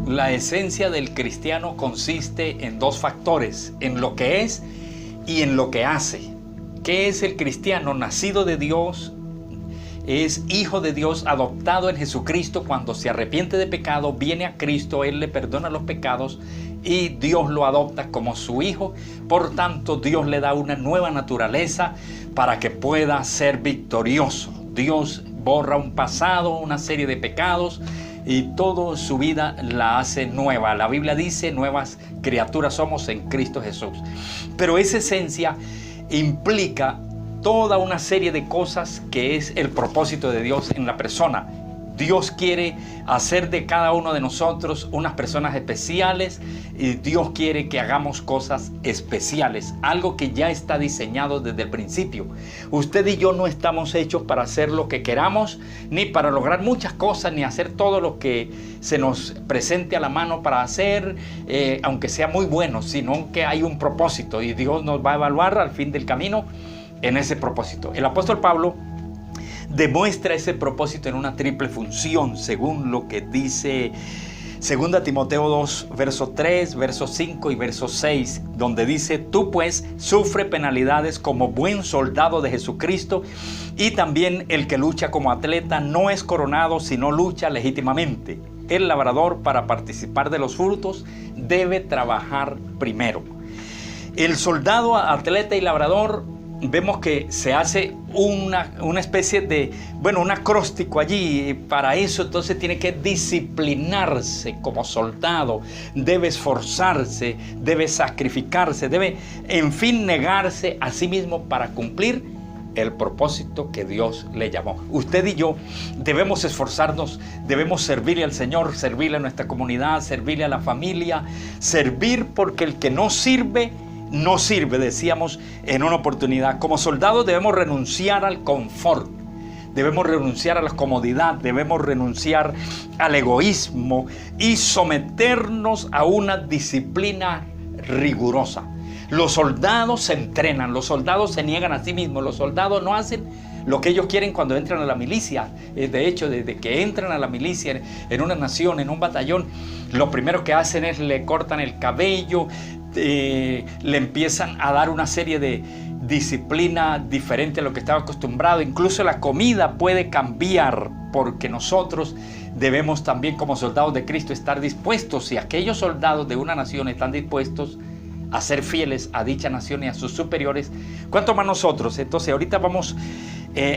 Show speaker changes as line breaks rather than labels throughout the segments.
La esencia del cristiano consiste en dos factores, en lo que es y en lo que hace. ¿Qué es el cristiano? Nacido de Dios, es hijo de Dios, adoptado en Jesucristo. Cuando se arrepiente de pecado, viene a Cristo, Él le perdona los pecados y Dios lo adopta como su hijo. Por tanto, Dios le da una nueva naturaleza para que pueda ser victorioso. Dios borra un pasado, una serie de pecados, y toda su vida la hace nueva. La Biblia dice: nuevas criaturas somos en Cristo Jesús. Pero esa esencia implica toda una serie de cosas que es el propósito de Dios en la persona. Dios quiere hacer de cada uno de nosotros unas personas especiales, y Dios quiere que hagamos cosas especiales, algo que ya está diseñado desde el principio. Usted y yo no estamos hechos para hacer lo que queramos, ni para lograr muchas cosas, ni hacer todo lo que se nos presente a la mano para hacer, aunque sea muy bueno, sino que hay un propósito y Dios nos va a evaluar al fin del camino en ese propósito. El apóstol Pablo demuestra ese propósito en una triple función, según lo que dice 2 Timoteo 2, verso 3, verso 5 y verso 6, donde dice: tú pues sufre penalidades como buen soldado de Jesucristo, y también el que lucha como atleta no es coronado, sino lucha legítimamente. El labrador, para participar de los frutos, debe trabajar primero. El soldado, atleta y labrador, vemos que se hace una especie de, un acróstico allí. Para eso entonces tiene que disciplinarse como soldado, debe esforzarse, debe sacrificarse, debe, en fin, negarse a sí mismo para cumplir el propósito que Dios le llamó. Usted y yo debemos esforzarnos, debemos servirle al Señor, servirle a nuestra comunidad, servirle a la familia, servir, porque el que no sirve, no sirve, decíamos en una oportunidad. Como soldados debemos renunciar al confort, debemos renunciar a la comodidad, debemos renunciar al egoísmo y someternos a una disciplina rigurosa. Los soldados se entrenan, los soldados se niegan a sí mismos, los soldados no hacen lo que ellos quieren cuando entran a la milicia. De hecho, desde que entran a la milicia en una nación, en un batallón, lo primero que hacen es le cortan el cabello, le empiezan a dar una serie de disciplina diferente a lo que estaba acostumbrado. Incluso la comida puede cambiar, porque nosotros debemos también, como soldados de Cristo, estar dispuestos. Si aquellos soldados de una nación están dispuestos a ser fieles a dicha nación y a sus superiores, ¿cuánto más nosotros? Entonces ahorita vamos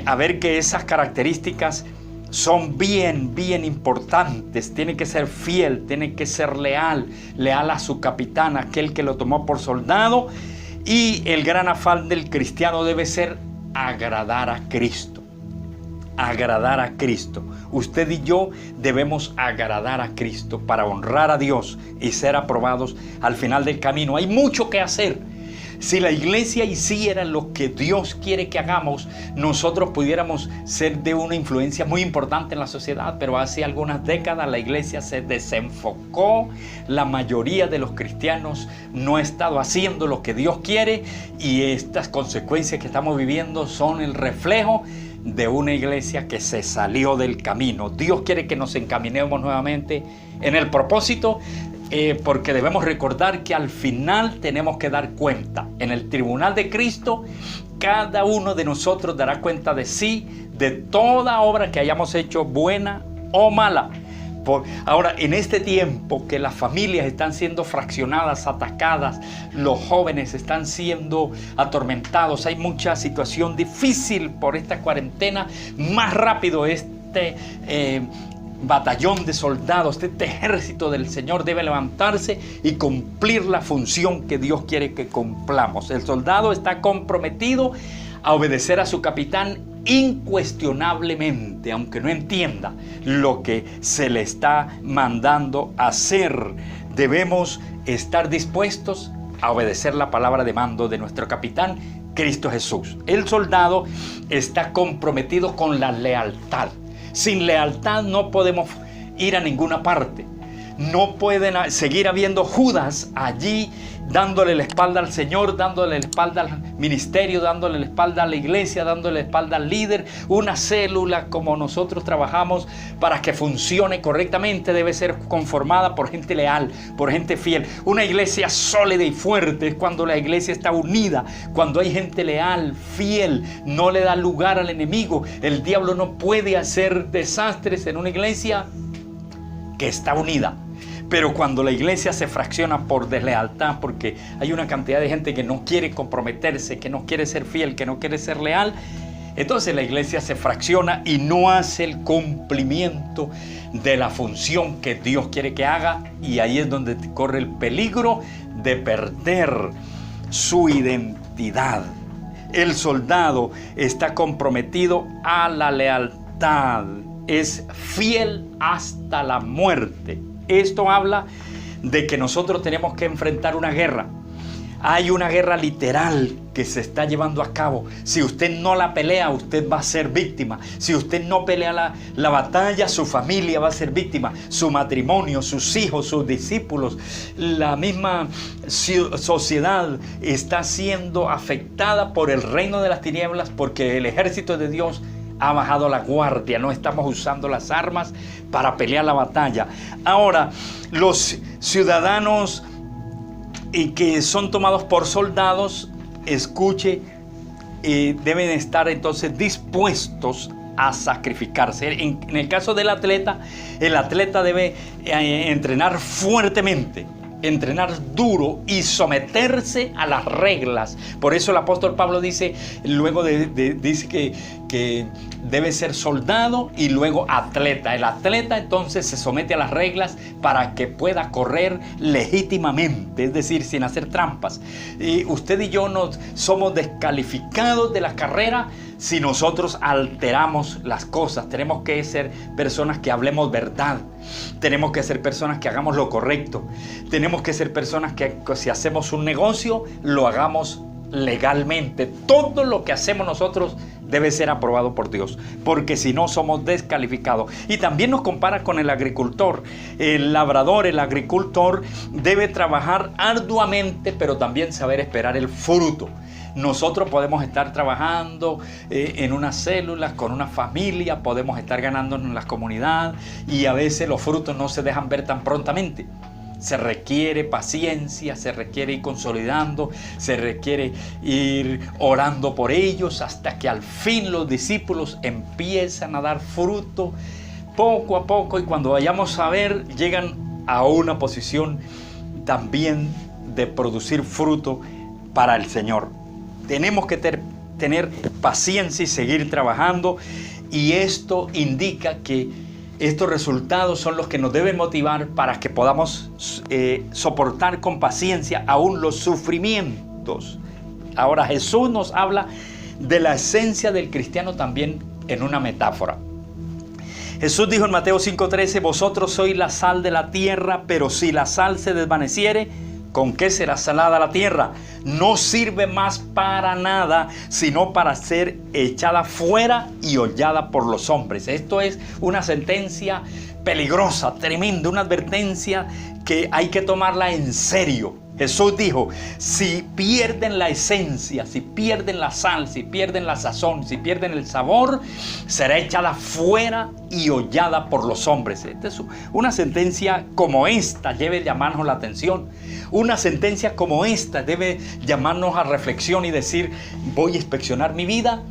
a ver que esas características son bien importantes. Tiene que ser fiel, tiene que ser leal a su capitán, aquel que lo tomó por soldado. Y el gran afán del cristiano debe ser agradar a Cristo. Agradar a Cristo. Usted y yo debemos agradar a Cristo para honrar a Dios y ser aprobados al final del camino. Hay mucho que hacer. Si la iglesia hiciera lo que Dios quiere que hagamos, nosotros pudiéramos ser de una influencia muy importante en la sociedad. Pero hace algunas décadas la iglesia se desenfocó. La mayoría de los cristianos no ha estado haciendo lo que Dios quiere, y estas consecuencias que estamos viviendo son el reflejo de una iglesia que se salió del camino. Dios quiere que nos encaminemos nuevamente en el propósito, porque debemos recordar que al final tenemos que dar cuenta. En el tribunal de Cristo, cada uno de nosotros dará cuenta de sí, de toda obra que hayamos hecho, buena o mala. Ahora, en este tiempo que las familias están siendo fraccionadas, atacadas, los jóvenes están siendo atormentados, hay mucha situación difícil por esta cuarentena, más rápido batallón de soldados, este ejército del Señor debe levantarse y cumplir la función que Dios quiere que cumplamos. El soldado está comprometido a obedecer a su capitán incuestionablemente, aunque no entienda lo que se le está mandando hacer. Debemos estar dispuestos a obedecer la palabra de mando de nuestro capitán, Cristo Jesús. El soldado está comprometido con la lealtad. Sin lealtad no podemos ir a ninguna parte. No pueden seguir habiendo Judas allí dándole la espalda al Señor, dándole la espalda al ministerio, dándole la espalda a la iglesia, dándole la espalda al líder. Una célula como nosotros trabajamos para que funcione correctamente debe ser conformada por gente leal, por gente fiel. Una iglesia sólida y fuerte es cuando la iglesia está unida, cuando hay gente leal, fiel, no le da lugar al enemigo. El diablo no puede hacer desastres en una iglesia que está unida. Pero cuando la iglesia se fracciona por deslealtad, porque hay una cantidad de gente que no quiere comprometerse, que no quiere ser fiel, que no quiere ser leal, entonces la iglesia se fracciona y no hace el cumplimiento de la función que Dios quiere que haga, y ahí es donde corre el peligro de perder su identidad. El soldado está comprometido a la lealtad, es fiel hasta la muerte. Esto habla de que nosotros tenemos que enfrentar una guerra. Hay una guerra literal que se está llevando a cabo. Si usted no la pelea, usted va a ser víctima. Si usted no pelea la batalla, su familia va a ser víctima. Su matrimonio, sus hijos, sus discípulos, la misma sociedad está siendo afectada por el reino de las tinieblas, porque el ejército de Dios ha bajado la guardia. No estamos usando las armas para pelear la batalla. Ahora, los ciudadanos que son tomados por soldados, escuche, deben estar entonces dispuestos a sacrificarse. En el caso del atleta, el atleta debe entrenar fuertemente, entrenar duro y someterse a las reglas. Por eso el apóstol Pablo dice, luego dice que debe ser soldado y luego atleta. El atleta entonces se somete a las reglas para que pueda correr legítimamente, es decir, sin hacer trampas. Y usted y yo nos somos descalificados de la carrera si nosotros alteramos las cosas. Tenemos que ser personas que hablemos verdad. Tenemos que ser personas que hagamos lo correcto. Tenemos que ser personas que si hacemos un negocio, lo hagamos legalmente. Todo lo que hacemos nosotros debe ser aprobado por Dios, porque si no somos descalificados. Y también nos compara con el agricultor. El labrador, el agricultor debe trabajar arduamente, pero también saber esperar el fruto. Nosotros podemos estar trabajando en unas células, con una familia, podemos estar ganándonos en la comunidad, y a veces los frutos no se dejan ver tan prontamente. Se requiere paciencia, se requiere ir consolidando, se requiere ir orando por ellos hasta que al fin los discípulos empiezan a dar fruto poco a poco, y cuando vayamos a ver, llegan a una posición también de producir fruto para el Señor. Tenemos que tener paciencia y seguir trabajando, y esto indica que estos resultados son los que nos deben motivar para que podamos soportar con paciencia aún los sufrimientos. Ahora, Jesús nos habla de la esencia del cristiano también en una metáfora. Jesús dijo en Mateo 5:13, vosotros sois la sal de la tierra, pero si la sal se desvaneciere, ¿con qué será salada la tierra? No sirve más para nada, sino para ser echada fuera y hollada por los hombres. Esto es una sentencia peligrosa, tremenda, una advertencia que hay que tomarla en serio. Jesús dijo, si pierden la esencia, si pierden la sal, si pierden la sazón, si pierden el sabor, será echada fuera y hollada por los hombres. Esta es una sentencia como esta debe llamarnos la atención. Una sentencia como esta debe llamarnos a reflexión y decir, voy a inspeccionar mi vida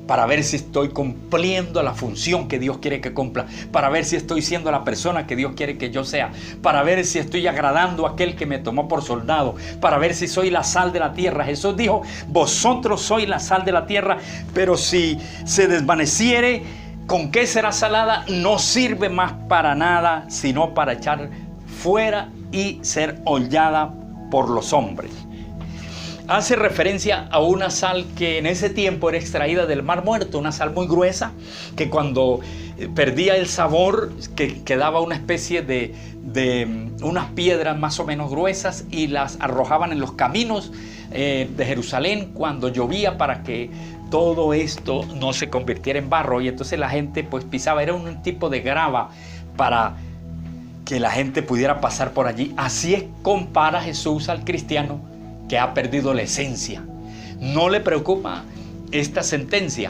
para ver si estoy cumpliendo la función que Dios quiere que cumpla, para ver si estoy siendo la persona que Dios quiere que yo sea, para ver si estoy agradando a aquel que me tomó por soldado, para ver si soy la sal de la tierra. Jesús dijo, vosotros sois la sal de la tierra, pero si se desvaneciere, ¿con qué será salada? No sirve más para nada, sino para echar fuera y ser hollada por los hombres. Hace referencia a una sal que en ese tiempo era extraída del Mar Muerto, una sal muy gruesa que cuando perdía el sabor, que quedaba una especie de unas piedras más o menos gruesas, y las arrojaban en los caminos de Jerusalén cuando llovía para que todo esto no se convirtiera en barro, y entonces la gente pues pisaba. Era un tipo de grava para que la gente pudiera pasar por allí. Así es, compara Jesús al cristiano que ha perdido la esencia. No le preocupa esta sentencia.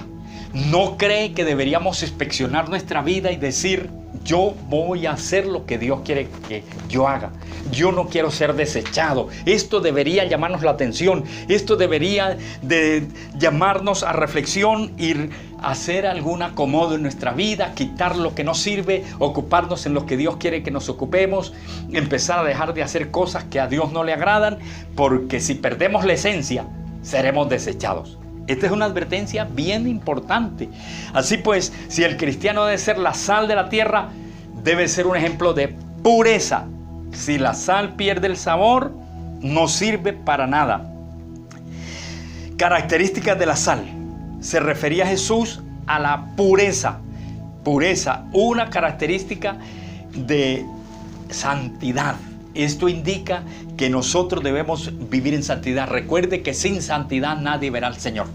No cree que deberíamos inspeccionar nuestra vida y decir: yo voy a hacer lo que Dios quiere que yo haga. Yo no quiero ser desechado. Esto debería llamarnos la atención. Esto debería de llamarnos a reflexión y hacer algún acomodo en nuestra vida, quitar lo que no sirve, ocuparnos en lo que Dios quiere que nos ocupemos, empezar a dejar de hacer cosas que a Dios no le agradan, porque si perdemos la esencia, seremos desechados. Esta es una advertencia bien importante. Así pues, si el cristiano debe ser la sal de la tierra, debe ser un ejemplo de pureza. Si la sal pierde el sabor, no sirve para nada. Características de la sal. Se refería Jesús a la pureza. Pureza, una característica de santidad. Esto indica que nosotros debemos vivir en santidad. Recuerde que sin santidad nadie verá al Señor.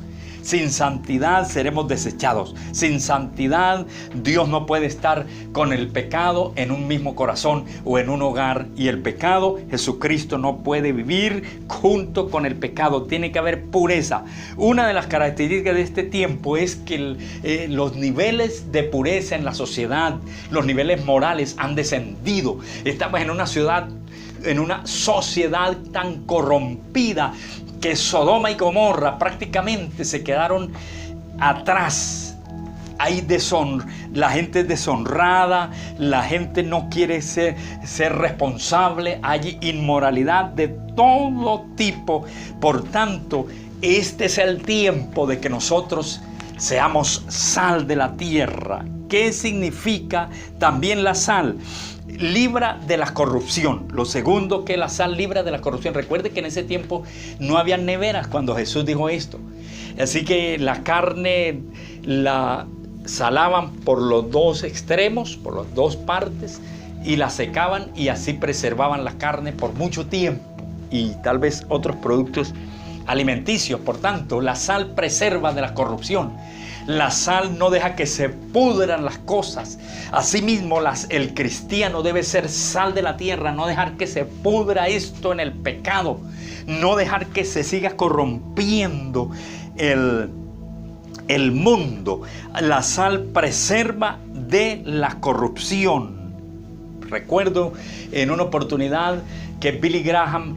Sin santidad seremos desechados. Sin santidad Dios no puede estar con el pecado en un mismo corazón o en un hogar. Y el pecado, Jesucristo no puede vivir junto con el pecado. Tiene que haber pureza. Una de las características de este tiempo es que los niveles de pureza en la sociedad, los niveles morales han descendido. Estamos en una sociedad tan corrompida que Sodoma y Gomorra prácticamente se quedaron atrás. Hay la gente es deshonrada, la gente no quiere ser responsable, hay inmoralidad de todo tipo. Por tanto, este es el tiempo de que nosotros seamos sal de la tierra. ¿Qué significa también la sal? Libra de la corrupción. Lo segundo, que la sal libra de la corrupción. Recuerde que en ese tiempo no había neveras cuando Jesús dijo esto. Así que la carne la salaban por los dos extremos, por las dos partes, y la secaban y así preservaban la carne por mucho tiempo y tal vez otros productos alimenticios. Por tanto, la sal preserva de la corrupción. La sal no deja que se pudran las cosas. Asimismo, el cristiano debe ser sal de la tierra, no dejar que se pudra esto en el pecado, no dejar que se siga corrompiendo el mundo. La sal preserva de la corrupción. Recuerdo en una oportunidad que Billy Graham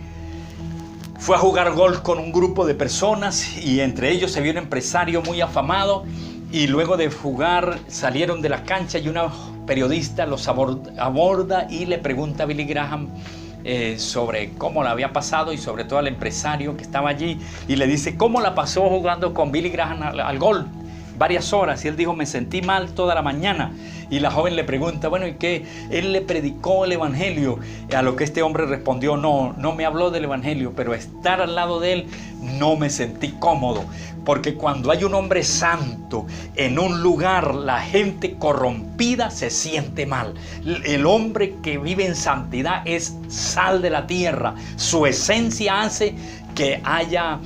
fue a jugar golf con un grupo de personas y entre ellos se vio un empresario muy afamado, y luego de jugar salieron de la cancha y una periodista los aborda y le pregunta a Billy Graham sobre cómo la había pasado y sobre todo al empresario que estaba allí, y le dice cómo la pasó jugando con Billy Graham al golf varias horas, y él dijo: me sentí mal toda la mañana. Y la joven le pregunta: bueno, ¿y qué? Él le predicó el evangelio. A lo que este hombre respondió: no me habló del evangelio, pero estar al lado de él no me sentí cómodo, porque cuando hay un hombre santo en un lugar, la gente corrompida se siente mal. El hombre que vive en santidad es sal de la tierra. Su esencia hace que haya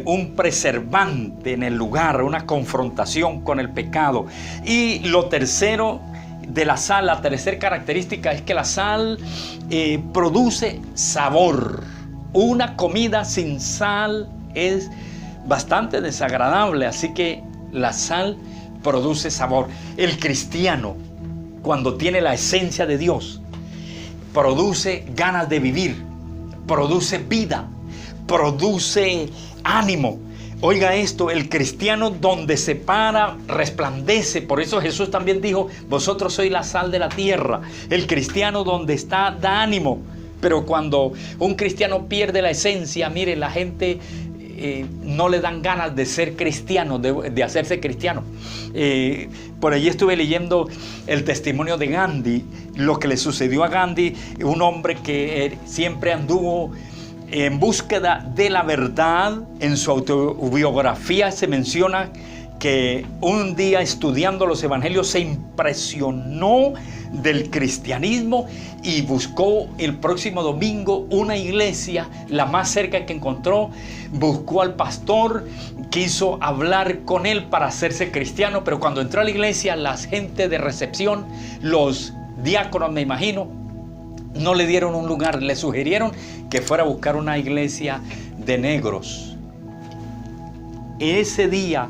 un preservante en el lugar, una confrontación con el pecado. Y lo tercero de la sal, la tercera característica es que la sal produce sabor. Una comida sin sal es bastante desagradable, así que la sal produce sabor. El cristiano, cuando tiene la esencia de Dios, produce ganas de vivir, produce vida, produce ánimo. Oiga esto, el cristiano donde se para resplandece. Por eso Jesús también dijo: vosotros sois la sal de la tierra. El cristiano donde está da ánimo. Pero cuando un cristiano pierde la esencia, mire, la gente no le dan ganas de ser cristiano, de hacerse cristiano. Por allí estuve leyendo el testimonio de Gandhi, lo que le sucedió a Gandhi, un hombre que siempre anduvo en búsqueda de la verdad. En su autobiografía se menciona que un día estudiando los evangelios se impresionó del cristianismo y buscó el próximo domingo una iglesia, la más cerca que encontró. Buscó al pastor, quiso hablar con él para hacerse cristiano, pero cuando entró a la iglesia, la gente de recepción los diáconos, me imagino, no le dieron un lugar, le sugirieron que fuera a buscar una iglesia de negros. Ese día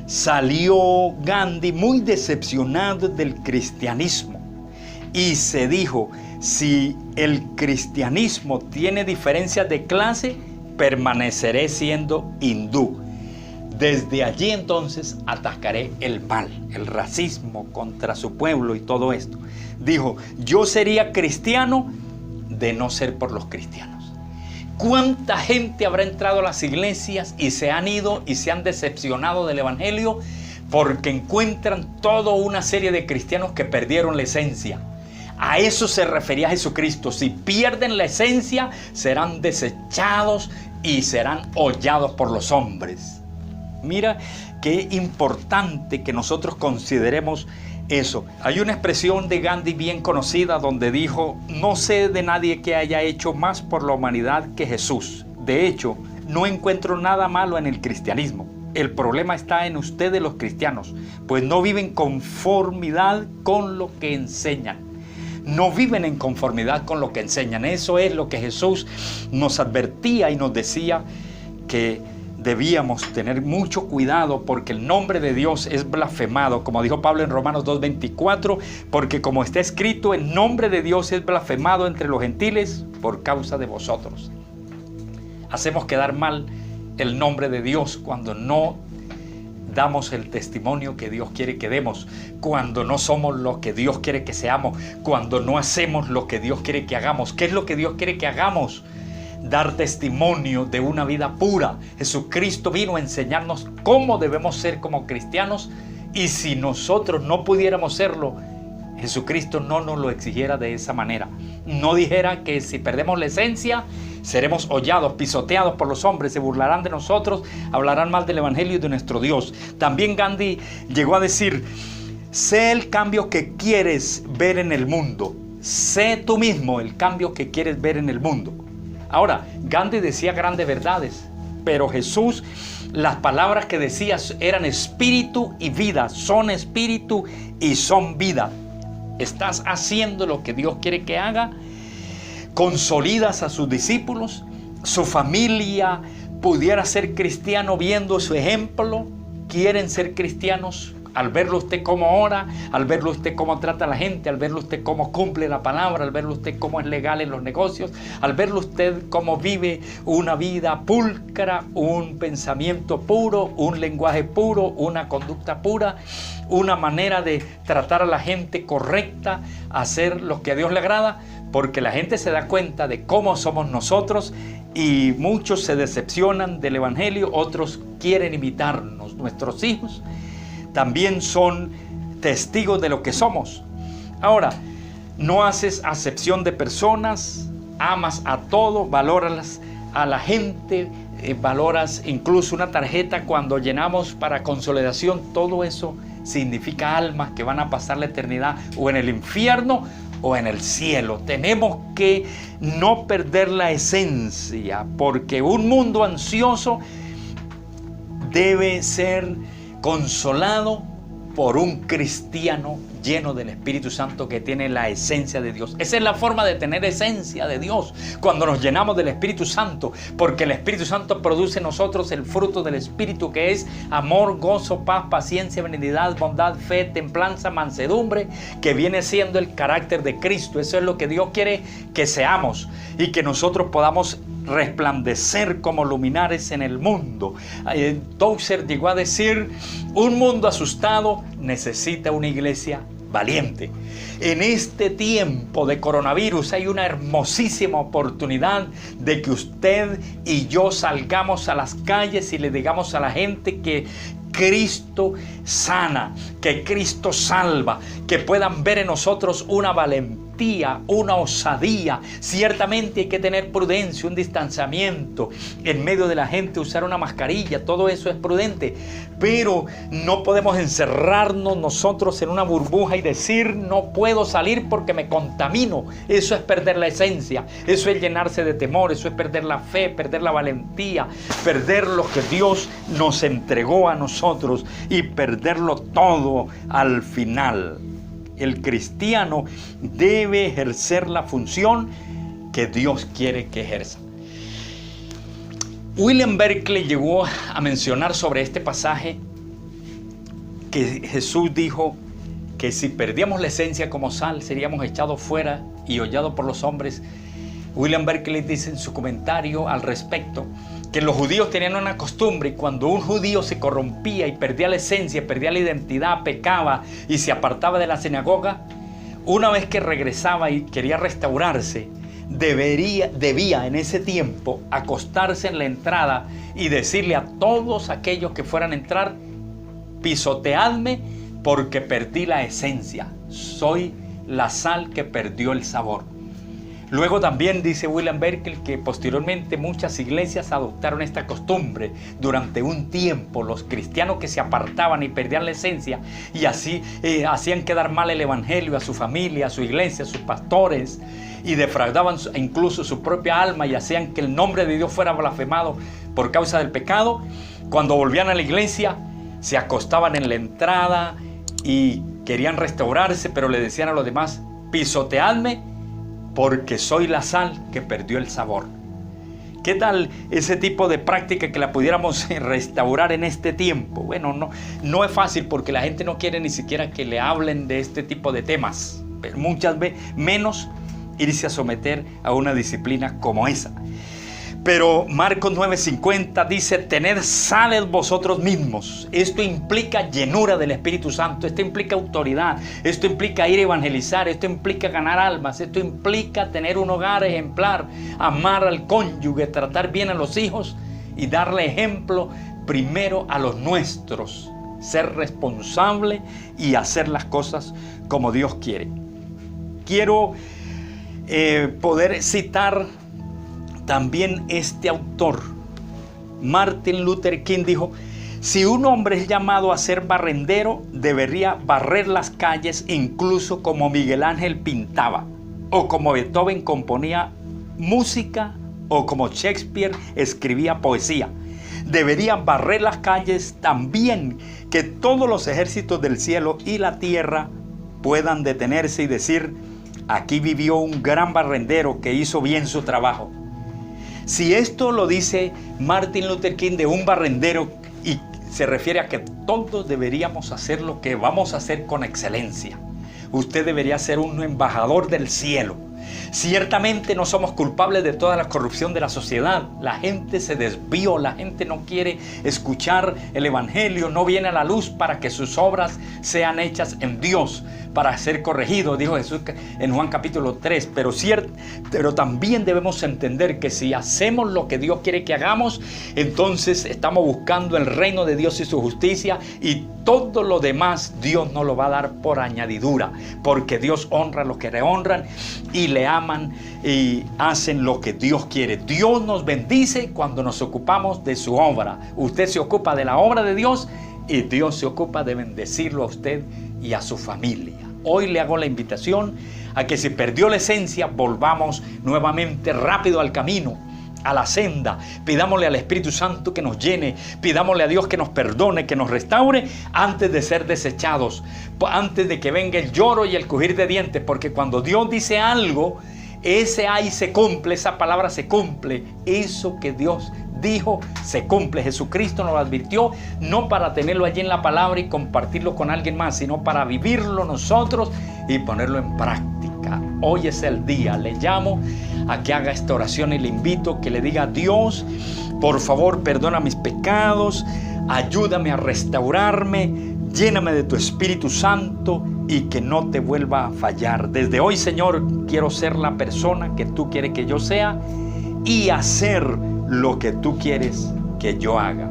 salió Gandhi muy decepcionado del cristianismo y se dijo: si el cristianismo tiene diferencias de clase, permaneceré siendo hindú. Desde allí entonces atacaré el mal, el racismo contra su pueblo y todo esto. Dijo: yo sería cristiano de no ser por los cristianos. ¿Cuánta gente habrá entrado a las iglesias y se han ido y se han decepcionado del evangelio porque encuentran toda una serie de cristianos que perdieron la esencia? A eso se refería Jesucristo. Si pierden la esencia, serán desechados y serán hollados por los hombres. Mira qué importante que nosotros consideremos eso. Hay una expresión de Gandhi bien conocida donde dijo: no sé de nadie que haya hecho más por la humanidad que Jesús. De hecho, no encuentro nada malo en el cristianismo. El problema está en ustedes los cristianos, pues no viven conformidad con lo que enseñan. No viven en conformidad con lo que enseñan. Eso es lo que Jesús nos advertía y nos decía, que debíamos tener mucho cuidado porque el nombre de Dios es blasfemado, como dijo Pablo en Romanos 2:24, porque como está escrito, el nombre de Dios es blasfemado entre los gentiles por causa de vosotros. Hacemos quedar mal el nombre de Dios cuando no damos el testimonio que Dios quiere que demos, cuando no somos lo que Dios quiere que seamos, cuando no hacemos lo que Dios quiere que hagamos. ¿Qué es lo que Dios quiere que hagamos? Dar testimonio de una vida pura. Jesucristo vino a enseñarnos cómo debemos ser como cristianos, y si nosotros no pudiéramos serlo, Jesucristo no nos lo exigiera de esa manera. No dijera que si perdemos la esencia, seremos hollados, pisoteados por los hombres, se burlarán de nosotros, hablarán mal del evangelio y de nuestro Dios. También Gandhi llegó a decir: sé el cambio que quieres ver en el mundo. Sé tú mismo el cambio que quieres ver en el mundo. Ahora, Gandhi decía grandes verdades, pero Jesús, las palabras que decía eran espíritu y vida. Son espíritu y son vida. ¿Estás haciendo lo que Dios quiere que haga? ¿Consolidas a sus discípulos? ¿Su familia pudiera ser cristiano viendo su ejemplo? ¿Quieren ser cristianos al verlo usted cómo ora, al verlo usted cómo trata a la gente, al verlo usted cómo cumple la palabra, al verlo usted cómo es legal en los negocios, al verlo usted cómo vive una vida pulcra, un pensamiento puro, un lenguaje puro, una conducta pura, una manera de tratar a la gente correcta, hacer lo que a Dios le agrada? Porque la gente se da cuenta de cómo somos nosotros y muchos se decepcionan del evangelio, otros quieren imitarnos. Nuestros hijos también son testigos de lo que somos. Ahora, no haces acepción de personas, amas a todo, valoras a la gente, valoras incluso una tarjeta cuando llenamos para consolidación. Todo eso significa almas que van a pasar la eternidad o en el infierno o en el cielo. Tenemos que no perder la esencia, porque un mundo ansioso debe ser consolado por un cristiano lleno del Espíritu Santo que tiene la esencia de Dios. Esa es la forma de tener esencia de Dios, cuando nos llenamos del Espíritu Santo, porque el Espíritu Santo produce en nosotros el fruto del Espíritu, que es amor, gozo, paz, paciencia, benignidad, bondad, fe, templanza, mansedumbre, que viene siendo el carácter de Cristo. Eso es lo que Dios quiere que seamos y que nosotros podamos resplandecer como luminares en el mundo. Tozer llegó a decir: un mundo asustado necesita una iglesia valiente. En este tiempo de coronavirus hay una hermosísima oportunidad de que usted y yo salgamos a las calles y le digamos a la gente que Cristo sana, que Cristo salva, que puedan ver en nosotros una valentía, una osadía. Ciertamente hay que tener prudencia, un distanciamiento en medio de la gente, usar una mascarilla, todo eso es prudente, pero no podemos encerrarnos nosotros en una burbuja y decir: no puedo salir porque me contamino. Eso es perder la esencia, eso es llenarse de temor, eso es perder la fe, perder la valentía, perder lo que Dios nos entregó a nosotros y perderlo todo al final. El cristiano debe ejercer la función que Dios quiere que ejerza. William Barclay llegó a mencionar sobre este pasaje que Jesús dijo que si perdíamos la esencia como sal, seríamos echados fuera y hollados por los hombres. William Barclay dice en su comentario al respecto que los judíos tenían una costumbre, y cuando un judío se corrompía y perdía la esencia, perdía la identidad, pecaba y se apartaba de la sinagoga, una vez que regresaba y quería restaurarse, debía en ese tiempo acostarse en la entrada y decirle a todos aquellos que fueran a entrar: pisoteadme porque perdí la esencia, soy la sal que perdió el sabor. Luego también dice William Barclay que posteriormente muchas iglesias adoptaron esta costumbre. Durante un tiempo los cristianos que se apartaban y perdían la esencia y así hacían quedar mal el evangelio a su familia, a su iglesia, a sus pastores, y defraudaban incluso su propia alma y hacían que el nombre de Dios fuera blasfemado por causa del pecado. Cuando volvían a la iglesia se acostaban en la entrada y querían restaurarse, pero le decían a los demás: pisoteadme porque soy la sal que perdió el sabor. ¿Qué tal ese tipo de práctica que la pudiéramos restaurar en este tiempo? Bueno, no es fácil porque la gente no quiere ni siquiera que le hablen de este tipo de temas, pero muchas veces menos irse a someter a una disciplina como esa. Pero Marcos 9:50 dice: tened sales vosotros mismos. Esto implica llenura del Espíritu Santo, esto implica autoridad, esto implica ir a evangelizar, esto implica ganar almas, esto implica tener un hogar ejemplar, amar al cónyuge, tratar bien a los hijos y darle ejemplo primero a los nuestros, ser responsable y hacer las cosas como Dios quiere. Quiero poder citar también este autor. Martin Luther King dijo: si un hombre es llamado a ser barrendero, debería barrer las calles incluso como Miguel Ángel pintaba, o como Beethoven componía música, o como Shakespeare escribía poesía. Debería barrer las calles también, que todos los ejércitos del cielo y la tierra puedan detenerse y decir: aquí vivió un gran barrendero que hizo bien su trabajo. Si esto lo dice Martin Luther King de un barrendero, y se refiere a que todos deberíamos hacer lo que vamos a hacer con excelencia. Usted debería ser un embajador del cielo. Ciertamente no somos culpables de toda la corrupción de la sociedad. La gente se desvió, la gente no quiere escuchar el evangelio, no viene a la luz para que sus obras sean hechas en Dios, para ser corregido, dijo Jesús en Juan capítulo 3. Pero también debemos entender que si hacemos lo que Dios quiere que hagamos, entonces estamos buscando el reino de Dios y su justicia, y todo lo demás Dios nos lo va a dar por añadidura, porque Dios honra a los que le honran y le aman y hacen lo que Dios quiere. Dios nos bendice cuando nos ocupamos de su obra. Usted se ocupa de la obra de Dios y Dios se ocupa de bendecirlo a usted y a su familia. Hoy le hago la invitación a que si perdió la esencia, volvamos nuevamente rápido al camino, a la senda. Pidámosle al Espíritu Santo que nos llene, pidámosle a Dios que nos perdone, que nos restaure antes de ser desechados, antes de que venga el lloro y el crujir de dientes, porque cuando Dios dice algo, ese ahí se cumple, esa palabra se cumple, eso que Dios dijo se cumple. Jesucristo nos lo advirtió, no para tenerlo allí en la palabra y compartirlo con alguien más, sino para vivirlo nosotros y ponerlo en práctica. Hoy es el día. Le llamo a que haga esta oración y le invito a que le diga: Dios, por favor, perdona mis pecados, ayúdame a restaurarme, lléname de tu Espíritu Santo y que no te vuelva a fallar. Desde hoy, Señor, quiero ser la persona que tú quieres que yo sea y hacer lo que tú quieres que yo haga.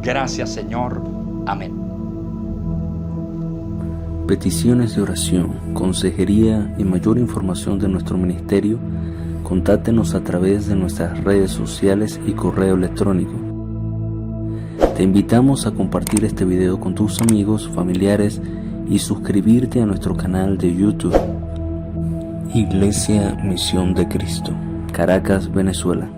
Gracias, Señor. Amén.
Peticiones de oración, consejería y mayor información de nuestro ministerio, contáctenos a través de nuestras redes sociales y correo electrónico. Te invitamos a compartir este video con tus amigos, familiares y suscribirte a nuestro canal de YouTube. Iglesia Misión de Cristo, Caracas, Venezuela.